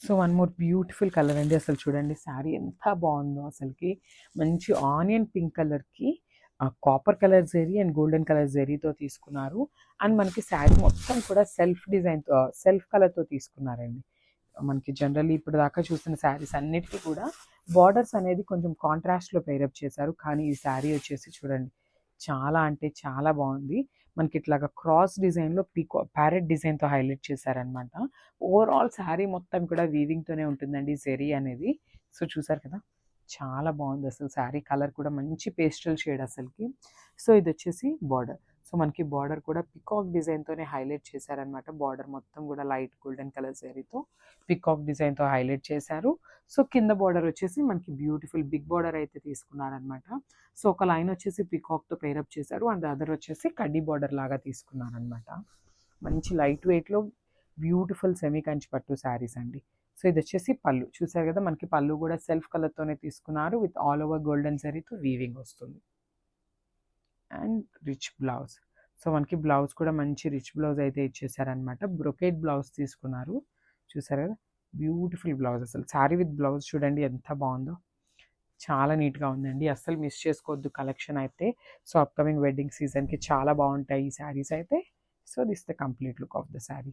So one more beautiful colour అండి. అసలు చూడండి శారీ ఎంత బాగుందో అసలుకి. మంచి ఆనియన్ పింక్ కలర్కి copper colour zari and golden colour జెరీతో తీసుకున్నారు. అండ్ మనకి శారీ మొత్తం కూడా సెల్ఫ్ డిజైన్తో సెల్ఫ్ కలర్తో తీసుకున్నారండి. మనకి జనరల్లీ ఇప్పుడు దాకా చూసిన శారీస్ అన్నిటికీ కూడా బార్డర్స్ అనేది కొంచెం కాంట్రాస్ట్లో పేరప్ చేశారు. కానీ ఈ శారీ వచ్చేసి చూడండి చాలా అంటే చాలా బాగుంది. మనకి ఇట్లాగా క్రాస్ డిజైన్లో ప్యారెట్ డిజైన్తో హైలైట్ చేశారనమాట. ఓవరాల్ శారీ మొత్తం కూడా వీవింగ్తోనే ఉంటుందండి జెరీ అనేది. సో చూసారు కదా చాలా బాగుంది అసలు. శారీ కలర్ కూడా మంచి పేస్టల్ షేడ్ అసలుకి. సో ఇది వచ్చేసి బార్డర్. సో మనకి బార్డర్ కూడా పికాక్ డిజైన్తోనే హైలైట్ చేశారనమాట. బార్డర్ మొత్తం కూడా లైట్ గోల్డెన్ కలర్ జరీతో పికాక్ డిజైన్తో హైలైట్ చేశారు. సో కింద బార్డర్ వచ్చేసి మనకి బ్యూటిఫుల్ బిగ్ బార్డర్ అయితే తీసుకున్నారనమాట. సో ఒక లైన్ వచ్చేసి పికాక్తో పేరప్ చేశారు అండ్ అదర్ వచ్చేసి కడ్డీ బార్డర్ లాగా తీసుకున్నారనమాట. మంచి లైట్ వెయిట్లో బ్యూటిఫుల్ సెమీ కంచి పట్టు శారీస్ అండి. సో ఇది వచ్చేసి పళ్ళు చూసారు కదా, మనకి పళ్ళు కూడా సెల్ఫ్ కలర్తోనే తీసుకున్నారు విత్ ఆల్ ఓవర్ గోల్డెన్ జరీతో వీవింగ్ వస్తుంది. And rich blouse. సో మనకి బ్లౌజ్ కూడా మంచి రిచ్ బ్లౌజ్ అయితే ఇచ్చేసారనమాట. బ్రొకేట్ బ్లౌజ్ తీసుకున్నారు చూసారు కదా, బ్యూటిఫుల్ బ్లౌజ్. అసలు శారీ విత్ బ్లౌజ్ చూడండి ఎంత బాగుందో, చాలా నీట్గా ఉందండి. అస్సలు మిస్ చేసుకోవద్దు కలెక్షన్ అయితే. సో అప్కమింగ్ వెడ్డింగ్ సీజన్కి చాలా బాగుంటాయి ఈ శారీస్ అయితే. So this the complete look of the sari.